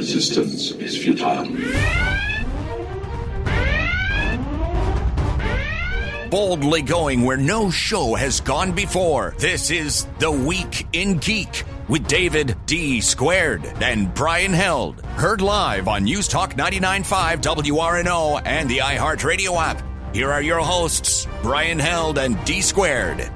resistance is futile. Boldly going where no show has gone before. This is The Week in Geek with David D. Squared and Brian Held. Heard live on News Talk 99.5 WRNO and the iHeartRadio app. Here are your hosts, Brian Held and D. Squared.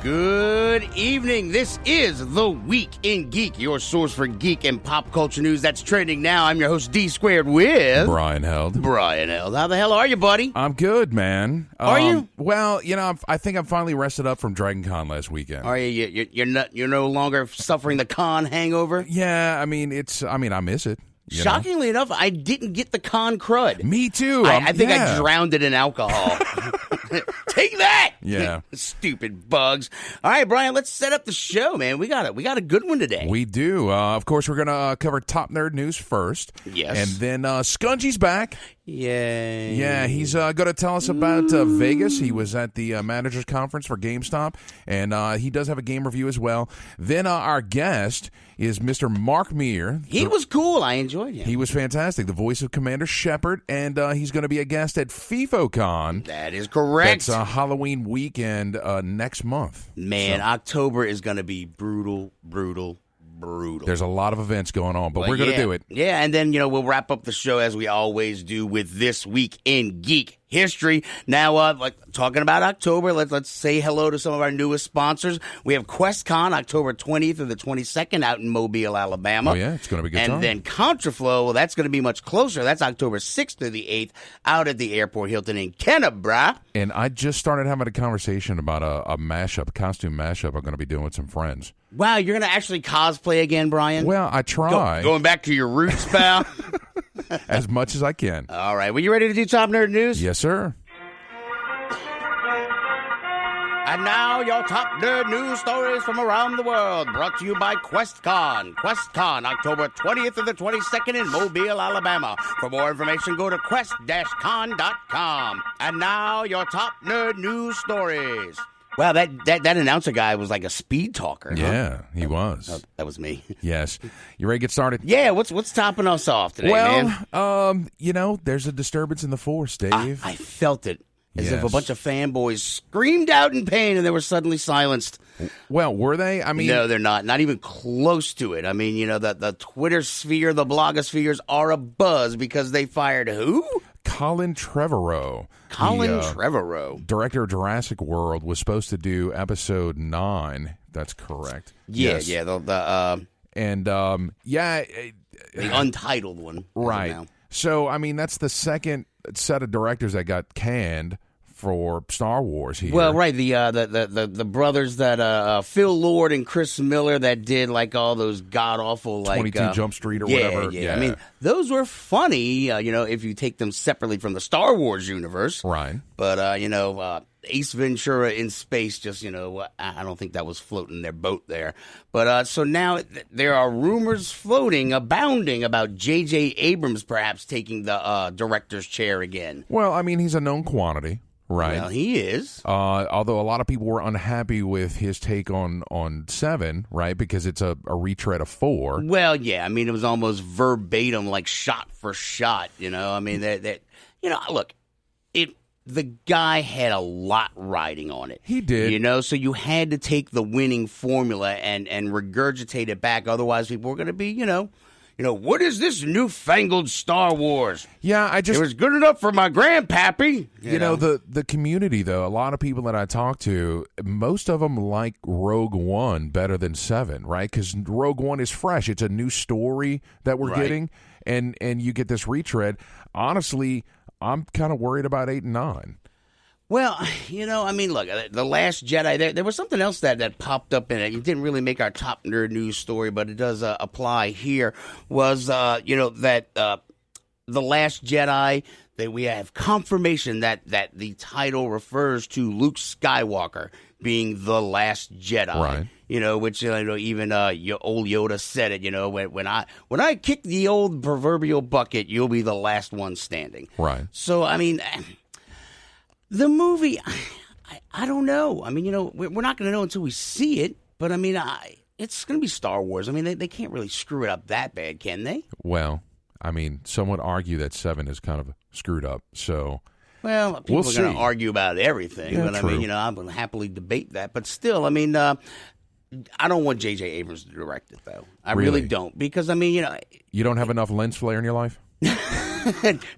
Good evening. This is The Week in Geek, your source for geek and pop culture news that's trending now. I'm your host, D Squared, with Brian Held. Brian Held. How the hell are you, buddy? I'm good, man. Are you? Well, you know, I think I'm finally rested up from Dragon Con last weekend. Are you? You're no longer suffering the con hangover? Yeah, I miss it. Shockingly enough, I didn't get the con crud. Me too. I think I drowned it in alcohol. Take that! Yeah. Stupid bugs. All right, Brian, let's set up the show, man. We got a good one today. We do. Of course, we're going to cover top nerd news first. Yes. And then Skungy's back. Yay. Yeah, he's going to tell us about Vegas. He was at the managers conference for GameStop, and he does have a game review as well. Then our guest is Mr. Mark Meer. He was cool. I enjoyed him. He was fantastic. The voice of Commander Sheppard, and he's going to be a guest at FIFOCon. That is correct. That's Halloween weekend next month. Man, October is going to be brutal. There's a lot of events going on, but we're going to do it. Yeah, and then, we'll wrap up the show as we always do with This Week in Geek History. Now, talking about October, let's say hello to some of our newest sponsors. We have QuestCon, October 20th through the 22nd out in Mobile, Alabama. Oh, yeah, it's going to be a good time. And then Contraflow, well, that's going to be much closer. That's October 6th through the 8th out at the Airport Hilton in Kennebra. And I just started having a conversation about a costume mashup I'm going to be doing with some friends. Wow, you're going to actually cosplay again, Brian? Well, I try. Going back to your roots, pal? As much as I can. All right. Well, you ready to do Top Nerd News? Yes, sir. And now, your top nerd news stories from around the world, brought to you by QuestCon. QuestCon, October 20th to the 22nd in Mobile, Alabama. For more information, go to quest-con.com. And now, your top nerd news stories. Wow, that announcer guy was like a speed talker. Yeah, huh? he was. Oh, that was me. Yes. You ready to get started? Yeah, what's topping us off today, man? Well, there's a disturbance in the force, Dave. I felt it. As if a Yes. bunch of fanboys screamed out in pain and they were suddenly silenced. Well, were they? I mean, no, they're not. Not even close to it. I mean, the Twitter sphere, the blogospheres are abuzz because they fired who? Colin Trevorrow. Trevorrow. Director of Jurassic World was supposed to do episode 9. That's correct. Yeah, Yes. yeah. The untitled one. Right. So, I mean, that's the second set of directors that got canned for Star Wars here. Well, right, the brothers that Phil Lord and Chris Miller that did like all those god awful 22 Jump Street or whatever. Yeah, I mean, those were funny. If you take them separately from the Star Wars universe, right? But Ace Ventura in space, just I don't think that was floating their boat there. But so now there are rumors abounding about J.J. Abrams perhaps taking the director's chair again. Well, I mean, he's a known quantity. Right. Well, he is. Although a lot of people were unhappy with his take on 7, right? Because it's a retread of 4. Well, yeah. I mean, it was almost verbatim, like shot for shot. I mean, look, the guy had a lot riding on it. He did. So you had to take the winning formula and regurgitate it back. Otherwise, people were going to be, what is this newfangled Star Wars? Yeah, it was good enough for my grandpappy. You know, the community, though, a lot of people that I talk to, most of them like Rogue One better than 7, right? Because Rogue One is fresh. It's a new story that we're getting, and you get this retread. Honestly, I'm kind of worried about 8 and 9. Well, I mean, look, The Last Jedi, there was something else that popped up in it. It didn't really make our top nerd news story, but it does apply here, was, that The Last Jedi, that we have confirmation that the title refers to Luke Skywalker being the Last Jedi. Right. Which, even your old Yoda said it, when I kick the old proverbial bucket, you'll be the last one standing. Right. So, I mean, the movie, I don't know. I mean, we're not going to know until we see it. But, I mean, it's going to be Star Wars. I mean, they can't really screw it up that bad, can they? Well, I mean, some would argue that 7 is kind of screwed up. So, well, people are going to argue about everything. Yeah, but true. I mean, I will happily debate that. But still, I mean, I don't want J.J. Abrams to direct it, though. I really don't, because I mean, you don't have enough lens flare in your life.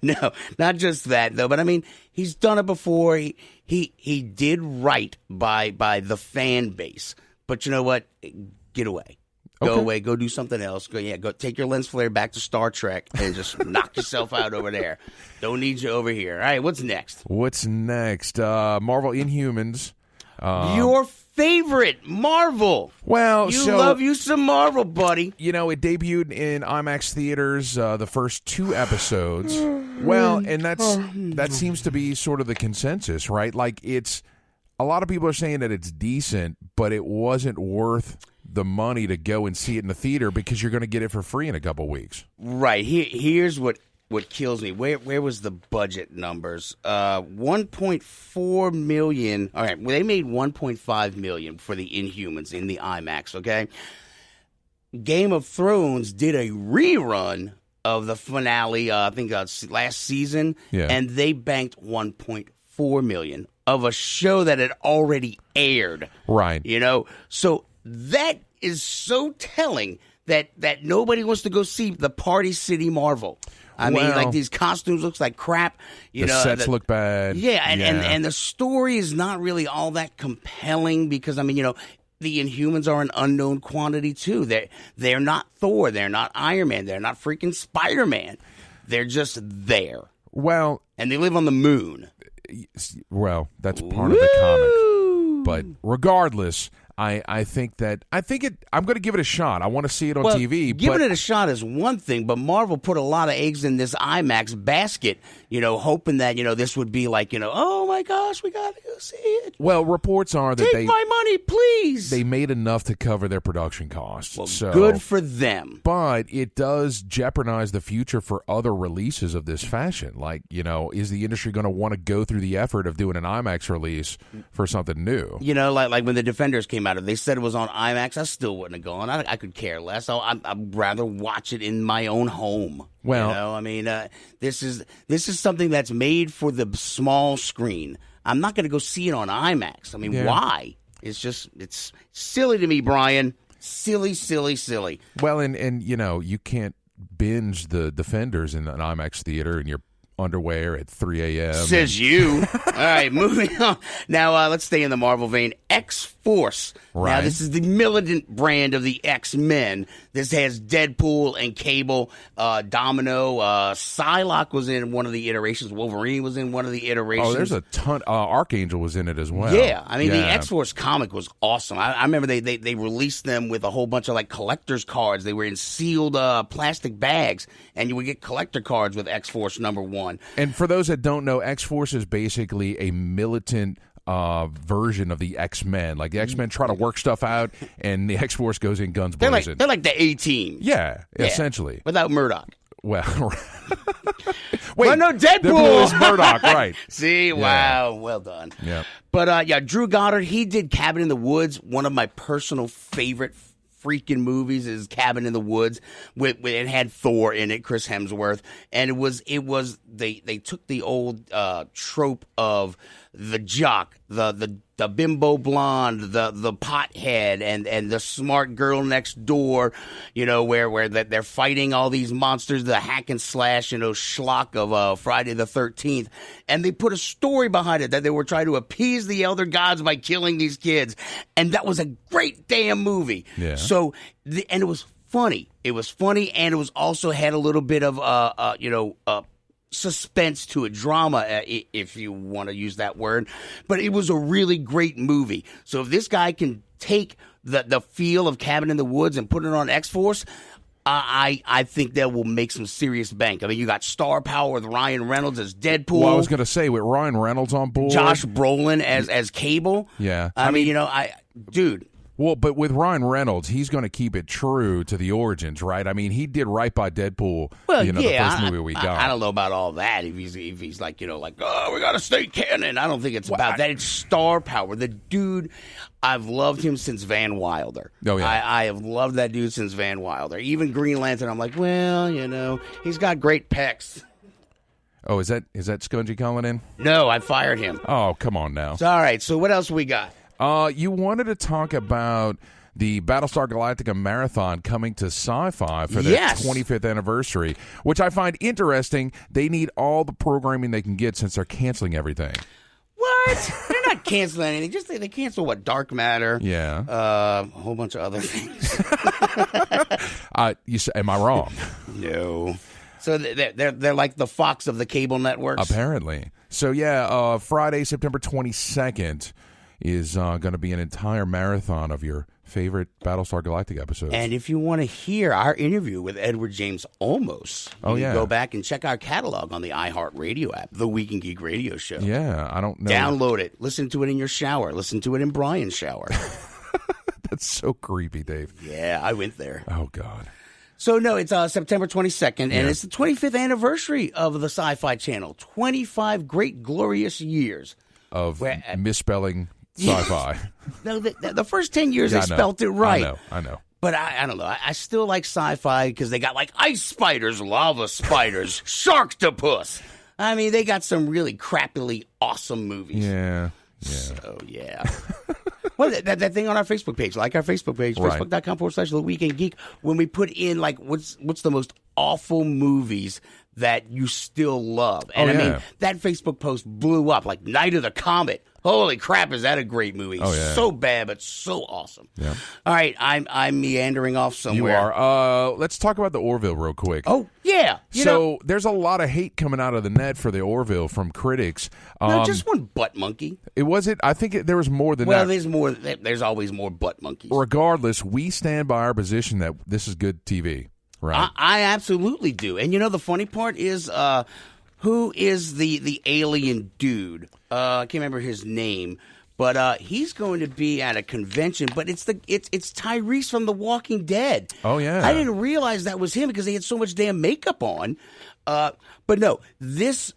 No, not just that though. But I mean, he's done it before. He did right by the fan base. But you know what? Get away. Go away. Go do something else. Go take your lens flare back to Star Trek and just knock yourself out over there. Don't need you over here. All right, what's next? Marvel Inhumans. Your favorite Marvel. Well, you love you some Marvel, buddy. You know, it debuted in IMAX theaters, the first 2 episodes. Well, and that seems to be sort of the consensus, right? Like, it's a lot of people are saying that it's decent, but it wasn't worth the money to go and see it in the theater because you're going to get it for free in a couple weeks. Right. Here's what kills me. Where was the budget numbers? 1.4 million. All right, well, they made 1.5 million for the Inhumans in the IMAX, okay? Game of Thrones did a rerun of the finale, I think last season, and they banked 1.4 million of a show that had already aired. Right. You know, so that is so telling that nobody wants to go see the Party City Marvel. I mean, like, these costumes looks like crap. The sets look bad. Yeah, and the story is not really all that compelling because, I mean, the Inhumans are an unknown quantity, too. They're not Thor. They're not Iron Man. They're not freaking Spider-Man. They're just there. Well, and they live on the moon. Well, that's part of the comic. But regardless, I think I'm going to give it a shot. I want to see it on TV. Giving it a shot is one thing, but Marvel put a lot of eggs in this IMAX basket, hoping that, this would be like, oh my gosh, we got to go see it. Well, reports are that Take my money, please. They made enough to cover their production costs. Well, so good for them. But it does jeopardize the future for other releases of this fashion. Like, is the industry going to want to go through the effort of doing an IMAX release for something new? Like when the Defenders came out, if they said it was on IMAX, I still wouldn't have gone. I could care less. I'd rather watch it in my own home. Well, I mean, this is something that's made for the small screen. I'm not going to go see it on IMAX. I mean, why? It's silly to me, Brian. Silly, silly, silly. Well, and you can't binge the Defenders in an IMAX theater in your underwear at 3 a.m. Says you. All right, moving on. Now, let's stay in the Marvel vein. X-Force. Right. Now, this is the militant brand of the X-Men. This has Deadpool and Cable, Domino. Psylocke was in one of the iterations. Wolverine was in one of the iterations. Oh, there's a ton. Archangel was in it as well. Yeah. I mean, the X-Force comic was awesome. I remember they released them with a whole bunch of, like, collector's cards. They were in sealed plastic bags, and you would get collector cards with X-Force #1. And for those that don't know, X-Force is basically a militant version of the X-Men. Like, the X-Men try to work stuff out, and the X-Force goes in guns blazing. They're like the A-Team. Yeah, essentially. Without Murdoch. Well, wait, well, no, Deadpool is Murdoch, right? See, wow, well done. Yeah. But, Drew Goddard, he did Cabin in the Woods, one of my personal favorite freaking movies is Cabin in the Woods. It had Thor in it, Chris Hemsworth, and they took the old trope of the jock, the bimbo blonde, the pothead, and the smart girl next door, where they're fighting all these monsters, the hack and slash, schlock of Friday the 13th, and they put a story behind it that they were trying to appease the elder gods by killing these kids, and that was a great damn movie. Yeah. So, and it was funny. It was funny, and it was also had a little bit of suspense to a drama, if you want to use that word. But it was a really great movie. So if this guy can take the feel of Cabin in the Woods and put it on X-Force, I think that will make some serious bank. I mean, you got star power with Ryan Reynolds as Deadpool. Well, I was going to say, with Ryan Reynolds on board. Josh Brolin as Cable. Yeah. I mean, dude. Well, but with Ryan Reynolds, he's going to keep it true to the origins, right? I mean, he did right by Deadpool, well, the first movie we got. I don't know about all that. If he's like, oh, we got to stay canon. I don't think it's about that. It's star power. The dude, I've loved him since Van Wilder. Oh, yeah. I have loved that dude since Van Wilder. Even Green Lantern, I'm like, well, he's got great pecs. Oh, is that Skungy calling in? No, I fired him. Oh, come on now. All right, so what else we got? You wanted to talk about the Battlestar Galactica marathon coming to Sci-Fi for their 25th anniversary, which I find interesting. They need all the programming they can get since they're canceling everything. What? They're not canceling anything. Just they cancel Dark Matter. Yeah. A whole bunch of other things. Am I wrong? No. So they're like the Fox of the cable networks. Apparently. So Friday, September 22nd is going to be an entire marathon of your favorite Battlestar Galactica episodes. And if you want to hear our interview with Edward James Olmos, you can go back and check our catalog on the iHeartRadio app, The Week in Geek Radio Show. Yeah, I don't know. Download it. Listen to it in your shower. Listen to it in Brian's shower. That's so creepy, Dave. Yeah, I went there. Oh, God. So, no, it's September 22nd, and it's the 25th anniversary of the Sci-Fi Channel. 25 great, glorious years. Of misspelling Sci-Fi. No, the first 10 years they spelt it right. I know. But I don't know. I still like Sci-Fi because they got like ice spiders, lava spiders, sharktopus. I mean, they got some really crappily awesome movies. Yeah. So, yeah. Well, that thing on our Facebook page, like our Facebook page, facebook.com/The Weekend Geek, when we put in, like, what's the most awful movies that you still love. And I mean, that Facebook post blew up, like Night of the Comet. Holy crap, is that a great movie? Oh, yeah. So bad, but so awesome. Yeah. All right, I'm meandering off somewhere. You are. Let's talk about the Orville real quick. Oh, yeah. There's a lot of hate coming out of the net for the Orville from critics. No, just one butt monkey. I think there was more than that. Well, there's more. There's always more butt monkeys. Regardless, we stand by our position that this is good TV. Right. I absolutely do. And the funny part is, who is the alien dude? I can't remember his name, but he's going to be at a convention. But it's Tyrese from The Walking Dead. Oh yeah, I didn't realize that was him because he had so much damn makeup on. But no, this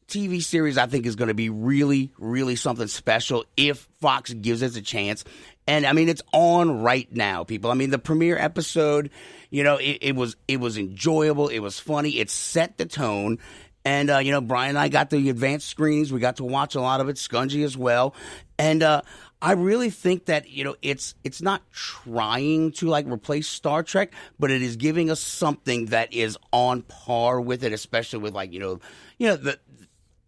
TV series I think is going to be really, really something special if Fox gives us a chance. And I mean, it's on right now, people. I mean, the premiere episode, it was enjoyable. It was funny. It set the tone. And, Brian and I got the advanced screenings. We got to watch a lot of it, Skungy as well. And I really think that, it's not trying to, like, replace Star Trek, but it is giving us something that is on par with it, especially with, like,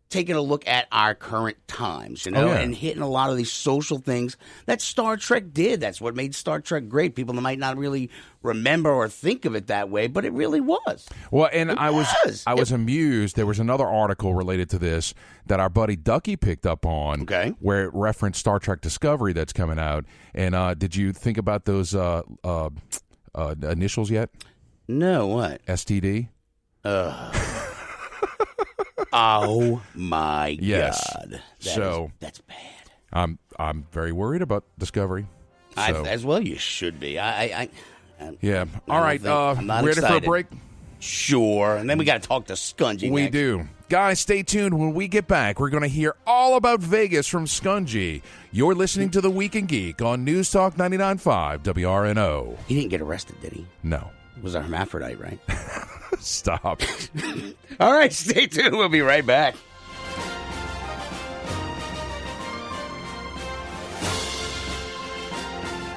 taking a look at our current times, and hitting a lot of these social things that Star Trek did. That's what made Star Trek great. People might not really remember or think of it that way, but it really was. Well, and I was amused. There was another article related to this that our buddy Ducky picked up on, where it referenced Star Trek Discovery that's coming out. And did you think about those initials yet? No, what? STD? Oh my God! That's bad. I'm very worried about Discovery. As well, you should be. Yeah. All right. I'm not ready excited. for a break? Sure. And then we got to talk to Skungy. We next. do. Guys, stay tuned. When we get back, we're going to hear all about Vegas from Skungy. You're listening to The Week in Geek on News Talk 99.5 WRNO. He didn't get arrested, did he? No. It was a hermaphrodite, right? Stop. All right, stay tuned. We'll be right back.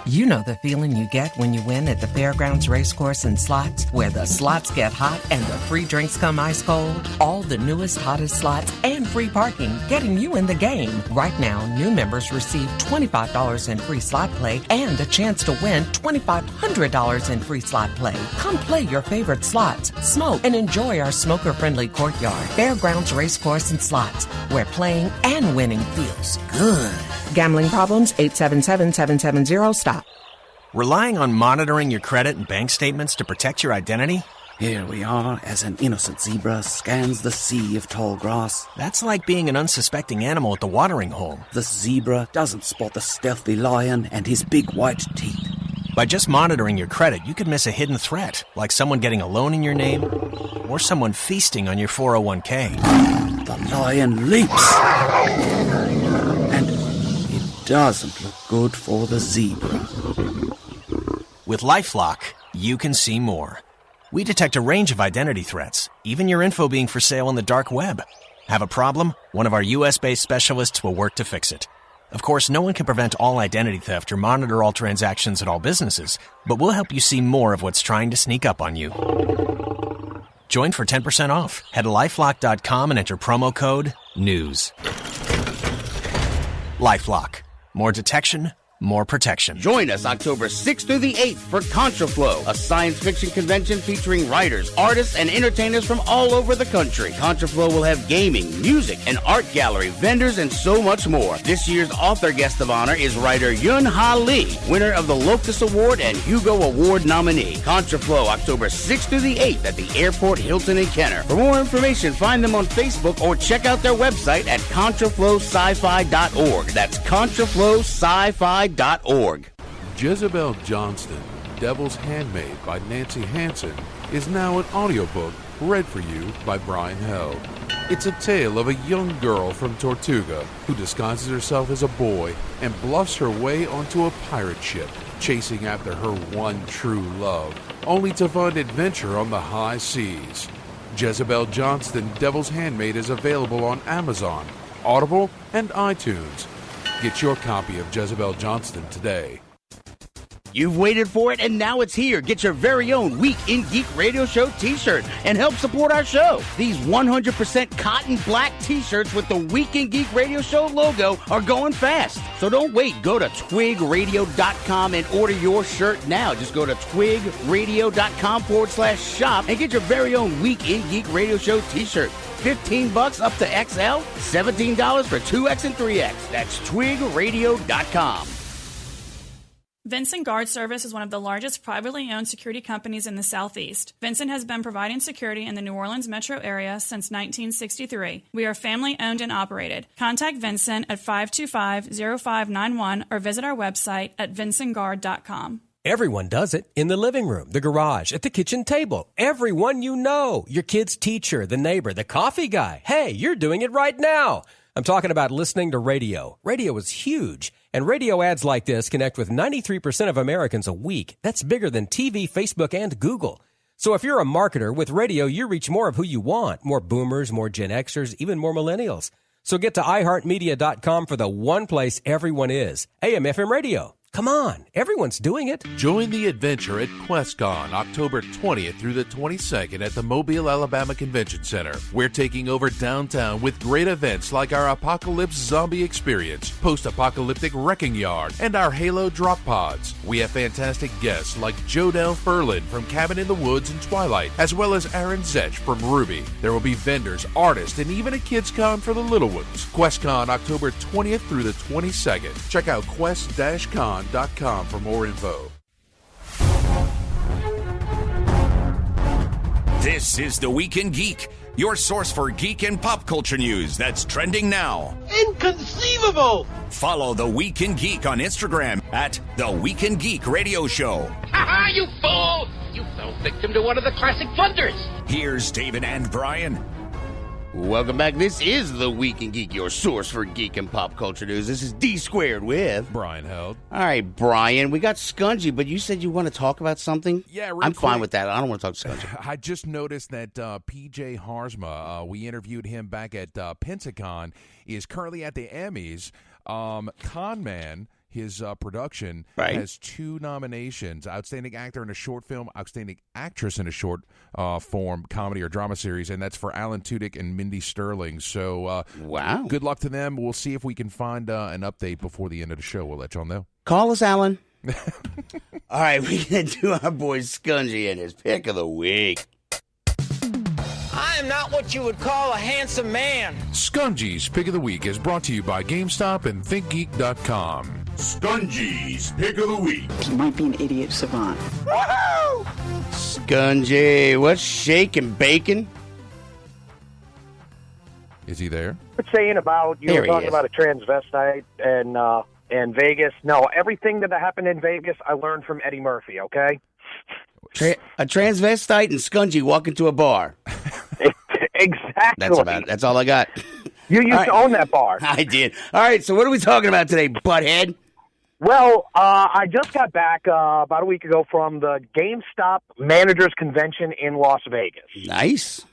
You know the feeling you get when you win at the Fairgrounds Racecourse and Slots, where the slots get hot and the free drinks come ice cold. All the newest, hottest slots and free parking, getting you in the game. Right now, new members receive $25 in free slot play and a chance to win $2,500 in free slot play. Come play your favorite slots, smoke, and enjoy our smoker-friendly courtyard. Fairgrounds Racecourse and Slots, where playing and winning feels good. Gambling problems? 877-770-STOP. Relying on monitoring your credit and bank statements to protect your identity? Here we are as an innocent zebra scans the sea of tall grass. That's like being an unsuspecting animal at the watering hole. The zebra doesn't spot the stealthy lion and his big white teeth. By just monitoring your credit, you could miss a hidden threat, like someone getting a loan in your name or someone feasting on your 401k. The lion leaps. And it doesn't look good for the zebra. With LifeLock, you can see more. We detect a range of identity threats, even your info being for sale on the dark web. Have a problem? One of our U.S.-based specialists will work to fix it. Of course, no one can prevent all identity theft or monitor all transactions at all businesses, but we'll help you see more of what's trying to sneak up on you. Join for 10% off. Head to LifeLock.com and enter promo code NEWS. LifeLock. More detection, more protection. Join us October 6th through the 8th for ContraFlow, a science fiction convention featuring writers, artists, and entertainers from all over the country. ContraFlow will have gaming, music, an art gallery, vendors, and so much more. This year's author guest of honor is writer Yun Ha Lee, winner of the Locus Award and Hugo Award nominee. ContraFlow, October 6th through the 8th at the Airport Hilton in Kenner. For more information, find them on Facebook or check out their website at ContraFlowSci-Fi.org. That's ContraFlowSci-Fi.org. Jezebel Johnston, Devil's Handmaid by Nancy Hansen, is now an audiobook read for you by Brian Held. It's a tale of a young girl from Tortuga who disguises herself as a boy and bluffs her way onto a pirate ship, chasing after her one true love, only to find adventure on the high seas. Jezebel Johnston, Devil's Handmaid is available on Amazon, Audible, and iTunes. Get your copy of Jezebel Johnston today. You've waited for it, and now it's here. Get your very own Week in Geek Radio Show t-shirt and help support our show. These 100% cotton black t-shirts with the Week in Geek Radio Show logo are going fast. So don't wait. Go to twigradio.com and order your shirt now. Just go to twigradio.com/shop and get your very own Week in Geek Radio Show t-shirt. $15 up to XL, $17 for 2X and 3X. That's twigradio.com. Vincent Guard Service is one of the largest privately owned security companies in the Southeast. Vincent has been providing security in the New Orleans metro area since 1963. We are family owned and operated. Contact Vincent at 525-0591 or visit our website at vincentguard.com. Everyone does it. In the living room, the garage, at the kitchen table. Everyone you know. Your kid's teacher, the neighbor, the coffee guy. Hey, you're doing it right now. I'm talking about listening to radio. Radio is huge. And radio ads like this connect with 93% of Americans a week. That's bigger than TV, Facebook, and Google. So if you're a marketer, with radio, you reach more of who you want. More boomers, more Gen Xers, even more millennials. So get to iHeartMedia.com for the one place everyone is. AM/FM radio. Come on, everyone's doing it. Join the adventure at QuestCon, October 20th through the 22nd at the Mobile, Alabama Convention Center. We're taking over downtown with great events like our Apocalypse Zombie Experience, Post-Apocalyptic Wrecking Yard, and our Halo Drop Pods. We have fantastic guests like Jodelle Ferlin from Cabin in the Woods and Twilight, as well as Aaron Zetch from Ruby. There will be vendors, artists, and even a kids' con for the little ones. QuestCon, October 20th through the 22nd. Check out quest-con.com for more info. This is The Week in Geek, your source for geek and pop culture news that's trending now. Inconceivable! Follow The Week in Geek on Instagram at The Week in Geek Radio Show. Ha ha, you fool! You fell victim to one of the classic funders. Here's David and Brian. Welcome back. This is The Week in Geek, your source for geek and pop culture news. This is D Squared with Brian Held. All right, Brian, we got Skungy, but you said you want to talk about something? Yeah, I'm fine with that. I don't want to talk to Skungy. I just noticed that PJ Harsma, we interviewed him back at Pensacon, is currently at the Emmys. Con Man, his production, has 2 nominations: Outstanding Actor in a Short Film, Outstanding Actress in a Short Form Comedy or Drama Series, and that's for Alan Tudyk and Mindy Sterling. So, wow. Good luck to them. We'll see if we can find an update before the end of the show. We'll let y'all know. Call us, Alan. All right, we're going to do our boy Skungy and his pick of the week. I am not what you would call a handsome man. Skungy's Pick of the Week is brought to you by GameStop and ThinkGeek.com. Skungy's Pick of the Week. He might be an idiot savant. Woohoo! Skungy, what's shaking bacon? Is he there? Saying about you were talking about a transvestite and Vegas. No, everything that happened in Vegas, I learned from Eddie Murphy. Okay. A transvestite and Skungy walk into a bar. Exactly. That's all I got. You used to own that bar. I did. All right. So what are we talking about today, butthead? Well, I just got back about a week ago from the GameStop Managers Convention in Las Vegas. Nice.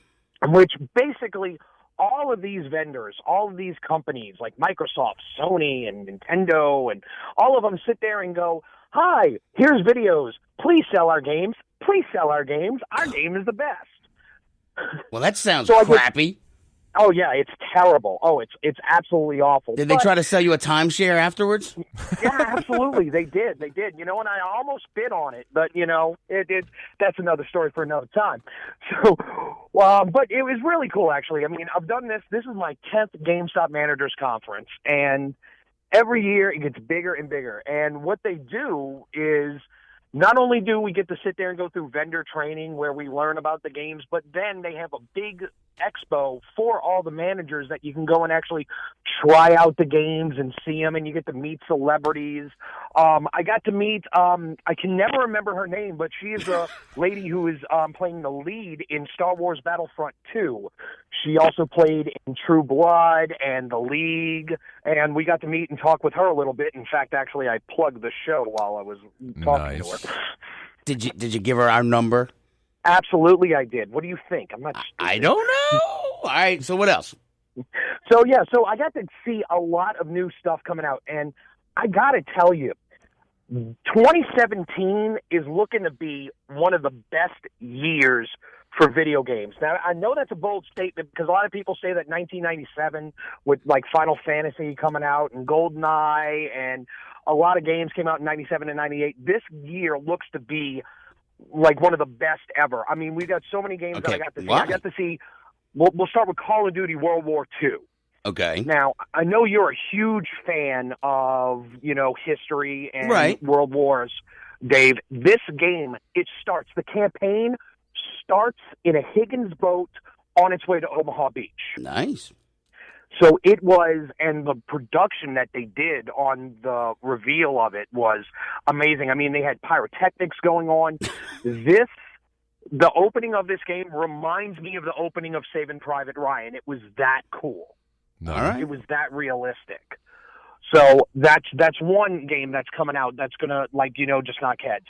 Which basically all of these vendors, all of these companies like Microsoft, Sony, and Nintendo, and all of them sit there and go, hi, here's videos. Please sell our games. Please sell our games. Our game is the best. Well, that sounds crappy. Oh, yeah, it's terrible. Oh, it's absolutely awful. Did they try to sell you a timeshare afterwards? Yeah, absolutely. They did. You know, and I almost bid on it, but, you know, that's another story for another time. So, but it was really cool, actually. I mean, I've done this. This is my 10th GameStop Managers Conference, and every year it gets bigger and bigger. And what they do is not only do we get to sit there and go through vendor training where we learn about the games, but then they have a big expo for all the managers that you can go and actually try out the games and see them, and you get to meet celebrities. I got to meet, I can never remember her name, but she is a lady who is playing the lead in Star Wars Battlefront 2. She also played in True Blood and The League, and we got to meet and talk with her a little bit. In fact, actually, I plugged the show while I was talking to her. Did you give her our number? Absolutely, I did. What do you think? I'm not stupid. I don't know. All right, so what else? So I got to see a lot of new stuff coming out, and I got to tell you, 2017 is looking to be one of the best years for video games. Now, I know that's a bold statement because a lot of people say that 1997 with like Final Fantasy coming out and GoldenEye and a lot of games came out in 97 and 98. This year looks to be like one of the best ever. I mean, we've got so many games that I got to see. Wow. I got to see, we'll start with Call of Duty World War II. Okay. Now, I know you're a huge fan of, you know, history and world wars, Dave. This game, the campaign starts in a Higgins boat on its way to Omaha Beach. Nice. So it was, and the production that they did on the reveal of it was amazing. I mean, they had pyrotechnics going on. The opening of this game reminds me of the opening of Saving Private Ryan. It was that cool. All right. It was that realistic. So that's one game that's coming out that's going to, like, you know, just knock heads.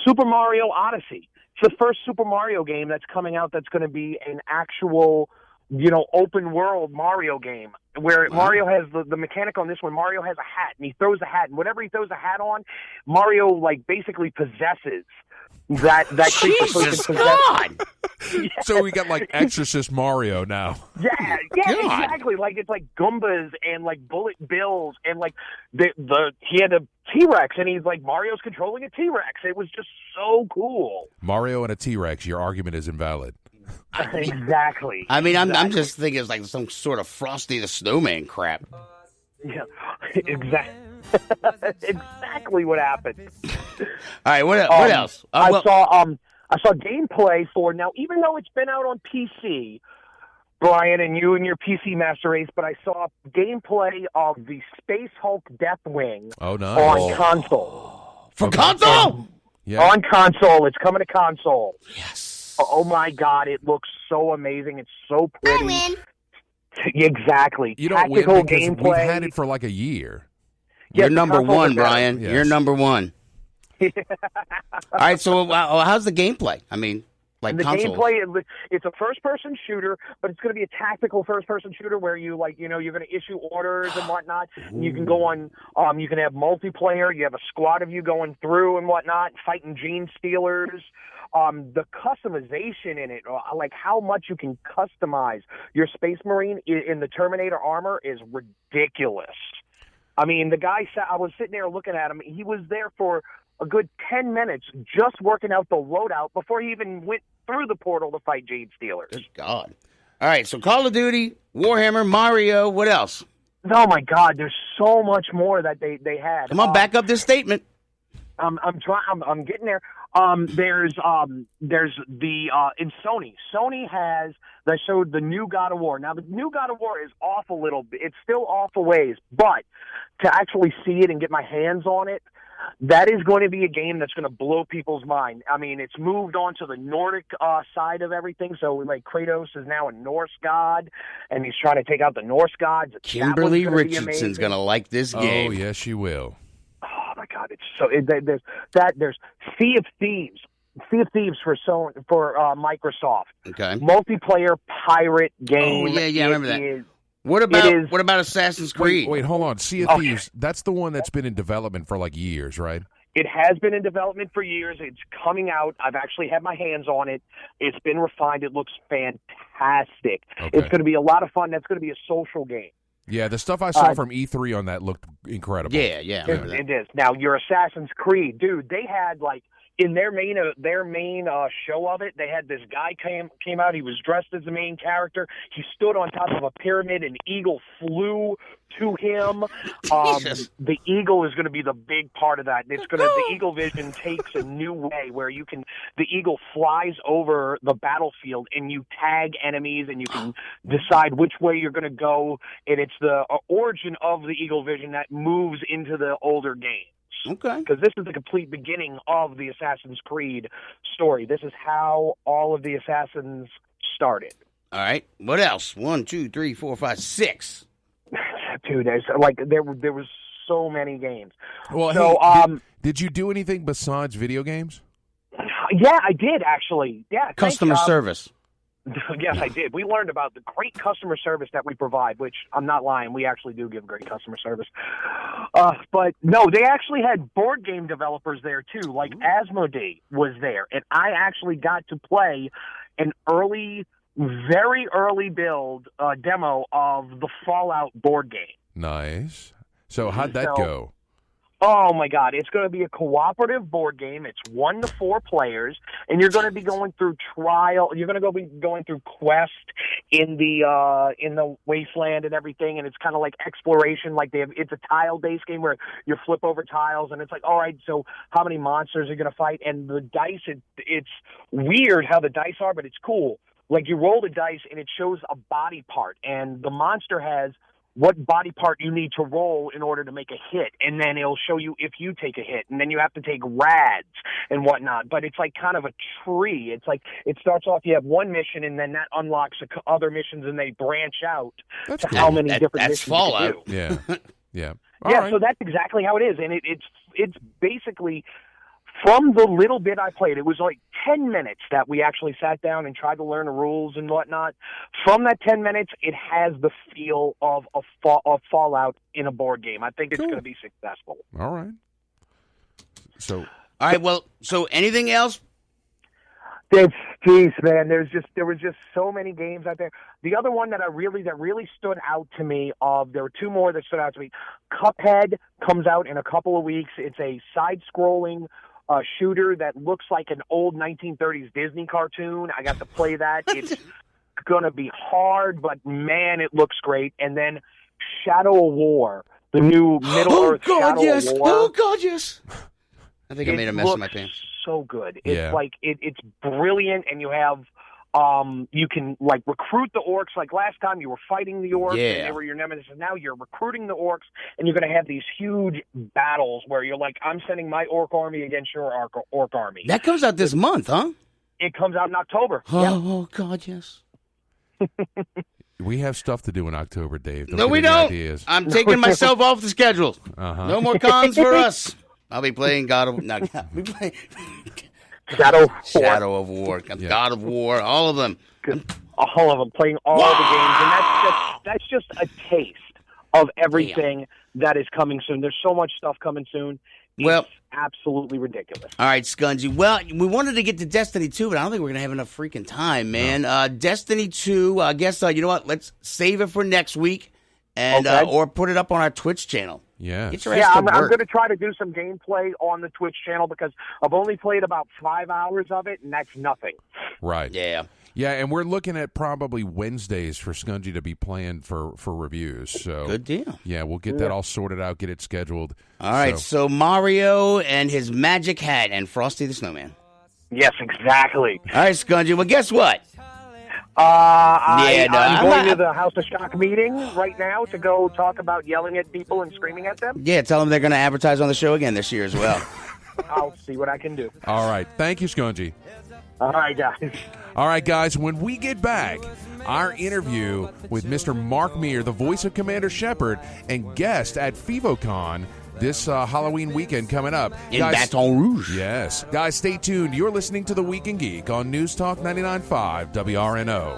Super Mario Odyssey. It's the first Super Mario game that's coming out that's going to be an actual, you know, open world Mario game where Mario has the mechanic on this one. Mario has a hat and he throws a hat, and whatever he throws a hat on, Mario like basically possesses that creature. Jesus God! Yes. So we got like Exorcist Mario now. Yeah, exactly. Like it's like Goombas and like bullet bills and like he had a T-Rex and he's like Mario's controlling a T-Rex. It was just so cool. Mario and a T-Rex. Your argument is invalid. Exactly. I mean, I'm just thinking it's like some sort of Frosty the Snowman crap. Yeah, exactly. Exactly what happened. All right, what else? I saw gameplay for, now, even though it's been out on PC, Brian, and you and your PC Master Race, but I saw gameplay of the Space Hulk Deathwing on console. For console? Yeah. On console. It's coming to console. Yes. Oh, my God. It looks so amazing. It's so pretty. I win. Exactly. You don't win Tactical because gameplay. we've had it for like a year. You're Yes, number console one, is better. Brian. Yes. You're number one. All right, so how's the gameplay? I mean, like And the console. gameplay, it's a first-person shooter, but it's going to be a tactical first-person shooter where you, like, you know, you're going to issue orders and whatnot. And you can go on, you can have multiplayer. You have a squad of you going through and whatnot, fighting gene stealers. The customization in it, like how much you can customize your Space Marine in the Terminator armor is ridiculous. I mean, the guy, I was sitting there looking at him. He was there for a good 10 minutes just working out the loadout before he even went through the portal to fight Jade Stealers. Good God. All right, so Call of Duty, Warhammer, Mario, what else? Oh, my God, there's so much more that they had. Come on, back up this statement. I'm getting there. There's the in Sony. They showed the new God of War. Now the new God of War is off a little bit. It's still off a ways, but to actually see it and get my hands on it, that is going to be a game that's going to blow people's mind. I mean, it's moved on to the Nordic side of everything. So, like, Kratos is now a Norse god, and he's trying to take out the Norse gods. Kimberly Richardson's going to like this game. Oh, yes, she will. Oh my God! It's so there's Sea of Thieves. Sea of Thieves for Microsoft. Okay. Multiplayer pirate game. Oh yeah, I remember that. What about Assassin's Creed? Wait, hold on. Sea of Thieves, that's the one that's been in development for like years, right? It has been in development for years. It's coming out. I've actually had my hands on it. It's been refined. It looks fantastic. Okay. It's going to be a lot of fun. That's going to be a social game. Yeah, the stuff I saw from E3 on that looked incredible. Yeah. It is. Now, your Assassin's Creed, dude, they had like in their main show of it, they had this guy came out. He was dressed as the main character. He stood on top of a pyramid. An eagle flew to him. The eagle is going to be the big part of that. The Eagle Vision takes a new way where the eagle flies over the battlefield and you tag enemies and you can decide which way you're going to go. And it's the origin of the Eagle Vision that moves into the older games. Okay. Because this is the complete beginning of the Assassin's Creed story. This is how all of the Assassins started. All right. What else? 1, 2, 3, 4, 5, 6. Dude, there was so many games. Well, so, hey, did you do anything besides video games? Yeah, I did actually. Yeah, customer service. Yes, I did. We learned about the great customer service that we provide, which I'm not lying. We actually do give great customer service. But no, they actually had board game developers there too. Like Asmodee was there, and I actually got to play an very early build demo of the Fallout board game. Nice. So how'd that go? Oh my God! It's going to be a cooperative board game. It's 1 to 4 players, and you're going to be going through trial. You're going to be going through quest in the wasteland and everything, and it's kind of like exploration. Like it's a tile-based game where you flip over tiles, and it's like, all right, so how many monsters are you going to fight? And the dice, it's weird how the dice are, but it's cool. Like you roll the dice, and it shows a body part, and the monster has what body part you need to roll in order to make a hit, and then it'll show you if you take a hit, and then you have to take rads and whatnot. But it's like kind of a tree. It's like it starts off, you have one mission, and then that unlocks other missions, and they branch out to how many different missions Fallout. you can do. Yeah. So that's exactly how it is, and it's basically from the little bit I played, it was like 10 minutes that we actually sat down and tried to learn the rules and whatnot. From that 10 minutes, it has the feel of Fallout in a board game. I think it's going to be successful. All right. All right. Well, so anything else? Jeez, man, there was just so many games out there. The other one that really stood out to me, there were 2 more that stood out to me. Cuphead comes out in a couple of weeks. It's a side-scrolling shooter that looks like an old 1930s Disney cartoon. I got to play that. It's going to be hard, but man, it looks great. And then Shadow of War, the new Middle-earth Shadow of War. Oh, God, yes. I think I made a mess of my pants. So good. It's like it's brilliant, and you have you can like recruit the orcs. Like last time, you were fighting the orcs, and they were your nemesis. Now you're recruiting the orcs, and you're going to have these huge battles where you're like, I'm sending my orc army against your orc army. That comes out this month, huh? It comes out in October. Oh God, yes. We have stuff to do in October, Dave. No, we don't. I'm taking myself off the schedule. No more cons for us. I'll be playing God of War, God of War, all of them. All of them, playing all the games, and that's just a taste of everything that is coming soon. There's so much stuff coming soon. It's absolutely ridiculous. All right, Skungy. Well, we wanted to get to Destiny 2, but I don't think we're going to have enough freaking time, man. No. Destiny 2, I guess, you know what? Let's save it for next week and or put it up on our Twitch channel. Yeah. I'm going to try to do some gameplay on the Twitch channel because I've only played about 5 hours of it, and that's nothing. Right. Yeah. Yeah, and we're looking at probably Wednesdays for Skungy to be planned for reviews. So good deal. Yeah, we'll get that all sorted out, get it scheduled. All right, so Mario and his magic hat and Frosty the Snowman. Yes, exactly. All right, Skungy. Well, guess what? I'm going to the House of Shock meeting right now to go talk about yelling at people and screaming at them. Yeah, tell them they're going to advertise on the show again this year as well. I'll see what I can do. All right. Thank you, Skungy. All right, guys. All right, guys. When we get back, our interview with Mr. Mark Meer, the voice of Commander Sheppard, and guest at FevoCon this Halloween weekend coming up. In Baton Rouge. Yes. Guys, stay tuned. You're listening to The Week in Geek on News Talk 99.5 WRNO.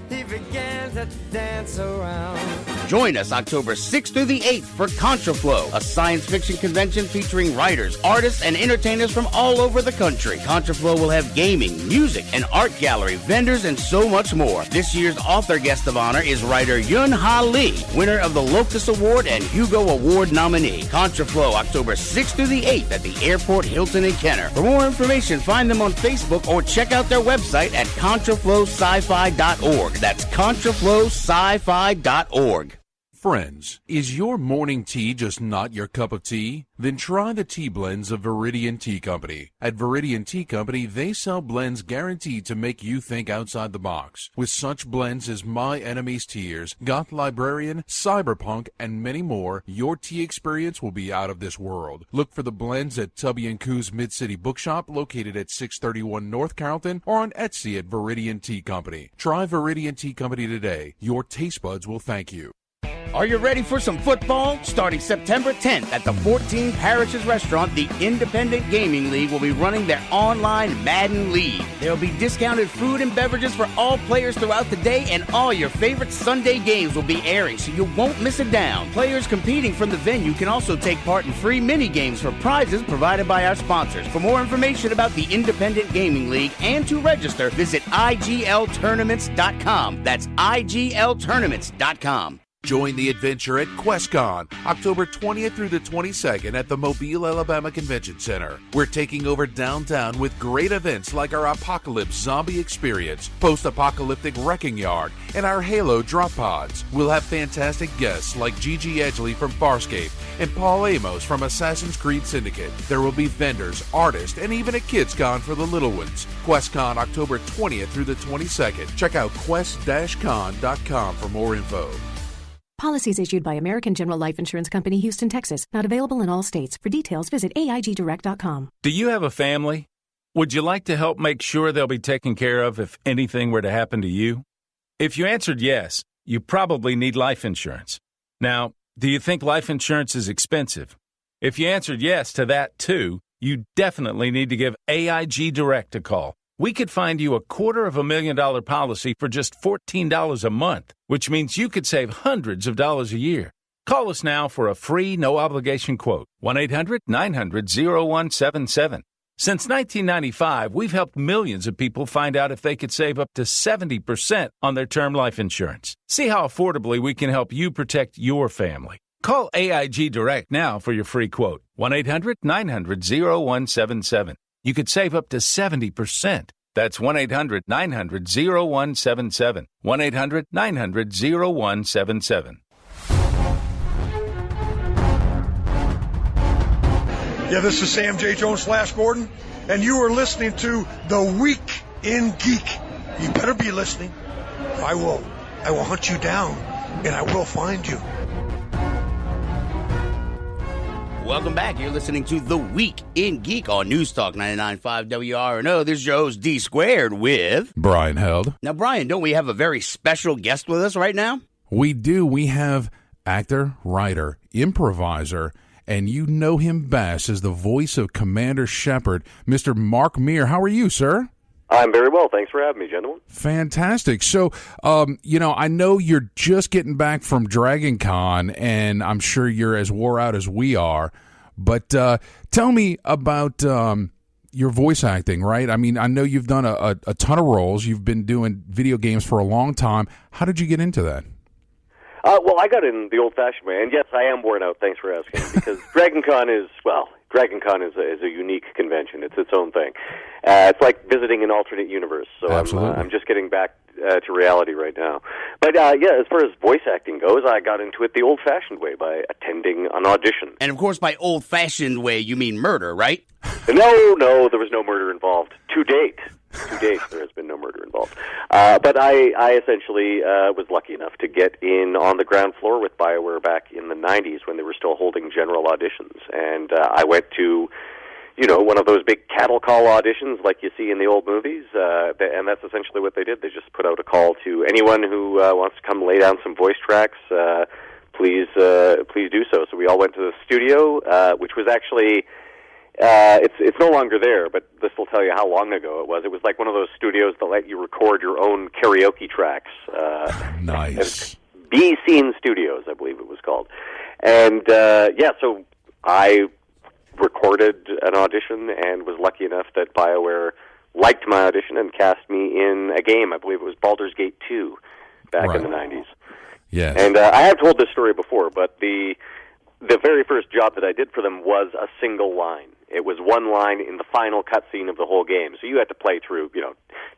He began to dance around. Join us October 6th through the 8th for Contraflow, a science fiction convention featuring writers, artists, and entertainers from all over the country. Contraflow will have gaming, music, an art gallery, vendors, and so much more. This year's author guest of honor is writer Yun Ha Lee, winner of the Locus Award and Hugo Award nominee. Contraflow, October 6th through the 8th at the Airport Hilton in Kenner. For more information, find them on Facebook or check out their website at contraflowsci-fi.org. That's contraflowsci-fi.org. Friends, is your morning tea just not your cup of tea? Then try the tea blends of Viridian Tea Company. At Viridian Tea Company, they sell blends guaranteed to make you think outside the box. With such blends as My Enemy's Tears, Goth Librarian, Cyberpunk, and many more, your tea experience will be out of this world. Look for the blends at Tubby & Coo's Mid-City Bookshop, located at 631 North Carrollton, or on Etsy at Viridian Tea Company. Try Viridian Tea Company today. Your taste buds will thank you. Are you ready for some football? Starting September 10th at the 14 Parishes Restaurant, the Independent Gaming League will be running their online Madden League. There will be discounted food and beverages for all players throughout the day, and all your favorite Sunday games will be airing, so you won't miss a down. Players competing from the venue can also take part in free mini games for prizes provided by our sponsors. For more information about the Independent Gaming League and to register, visit igltournaments.com. That's igltournaments.com. Join the adventure at QuestCon, October 20th through the 22nd at the Mobile, Alabama Convention Center. We're taking over downtown with great events like our Apocalypse Zombie Experience, Post-Apocalyptic Wrecking Yard, and our Halo Drop Pods. We'll have fantastic guests like Gigi Edgley from Farscape and Paul Amos from Assassin's Creed Syndicate. There will be vendors, artists, and even a Kids Con for the little ones. QuestCon, October 20th through the 22nd. Check out quest-con.com for more info. Policies issued by American General Life Insurance Company, Houston, Texas. Not available in all states. For details, visit AIGdirect.com. Do you have a family? Would you like to help make sure they'll be taken care of if anything were to happen to you? If you answered yes, you probably need life insurance. Now, do you think life insurance is expensive? If you answered yes to that too, you definitely need to give AIG Direct a call. We could find you a $250,000 policy for just $14 a month, which means you could save hundreds of dollars a year. Call us now for a free, no-obligation quote. 1-800-900-0177. Since 1995, we've helped millions of people find out if they could save up to 70% on their term life insurance. See how affordably we can help you protect your family. Call AIG Direct now for your free quote. 1-800-900-0177. You could save up to 70%. That's 1-800-900-0177. 1-800-900-0177. Yeah, this is Sam J. Jones / Gordon, and you are listening to The Week in Geek. You better be listening. I will hunt you down, and I will find you. Welcome back. You're listening to The Week in Geek on News Talk 99.5 WRNO. This is your host, D Squared, with Brian Held. Now, Brian, don't we have a very special guest with us right now? We do. We have actor, writer, improviser, and you know him best as the voice of Commander Sheppard, Mr. Mark Meer. How are you, sir? I'm very well. Thanks for having me, gentlemen. Fantastic. So, I know you're just getting back from Dragon Con, and I'm sure you're as wore out as we are. But tell me about your voice acting, right? I mean, I know you've done a ton of roles. You've been doing video games for a long time. How did you get into that? Well, I got in the old-fashioned way, and yes, I am worn out. Thanks for asking, because Dragon Con is, well, Dragon Con is a unique convention. It's its own thing. It's like visiting an alternate universe. So I'm just getting back to reality right now. But as far as voice acting goes, I got into it the old-fashioned way by attending an audition. And of course, by old-fashioned way, you mean murder, right? No, there was no murder involved. To date, there has been no murder involved. But I essentially was lucky enough to get in on the ground floor with BioWare back in the 90s when they were still holding general auditions. And I went to, one of those big cattle call auditions like you see in the old movies. And that's essentially what they did. They just put out a call to anyone who wants to come lay down some voice tracks. Please do so. So we all went to the studio, which was actually... it's no longer there, but this will tell you how long ago it was. It was like one of those studios that let you record your own karaoke tracks. Nice. B-Scene Studios, I believe it was called. And, so I recorded an audition and was lucky enough that BioWare liked my audition and cast me in a game. I believe it was Baldur's Gate 2 back in the 90s. Yes. And I have told this story before, but the very first job that I did for them was a single line. It was one line in the final cutscene of the whole game. So you had to play through,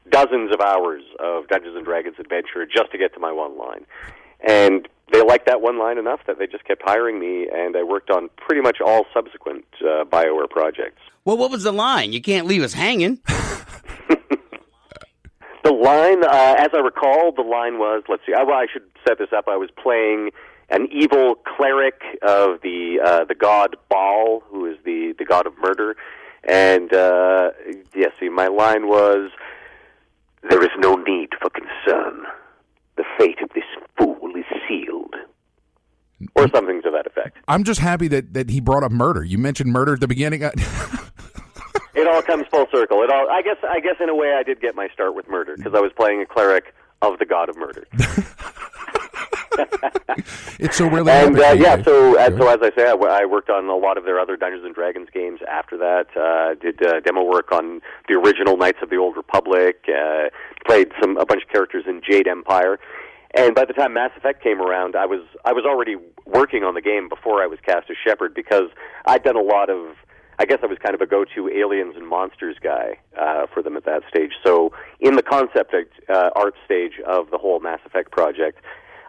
dozens of hours of Dungeons & Dragons adventure just to get to my one line. And they liked that one line enough that they just kept hiring me, and I worked on pretty much all subsequent BioWare projects. Well, what was the line? You can't leave us hanging. The line, as I recall, the line was, let's see, I should set this up. I was playing an evil cleric of the god Baal, who is the god of murder. And, my line was, "There is no need for concern. The fate of this fool is sealed." Or something to that effect. I'm just happy that he brought up murder. You mentioned murder at the beginning. It all comes full circle. I guess in a way I did get my start with murder, because I was playing a cleric of the god of murder. It's so really and so as I say, I worked on a lot of their other Dungeons and Dragons games after that. Did demo work on the original Knights of the Old Republic. Played a bunch of characters in Jade Empire. And by the time Mass Effect came around, I was already working on the game before I was cast as Sheppard, because I'd done a lot of. I guess I was kind of a go-to aliens and monsters guy for them at that stage. So in the concept art stage of the whole Mass Effect project,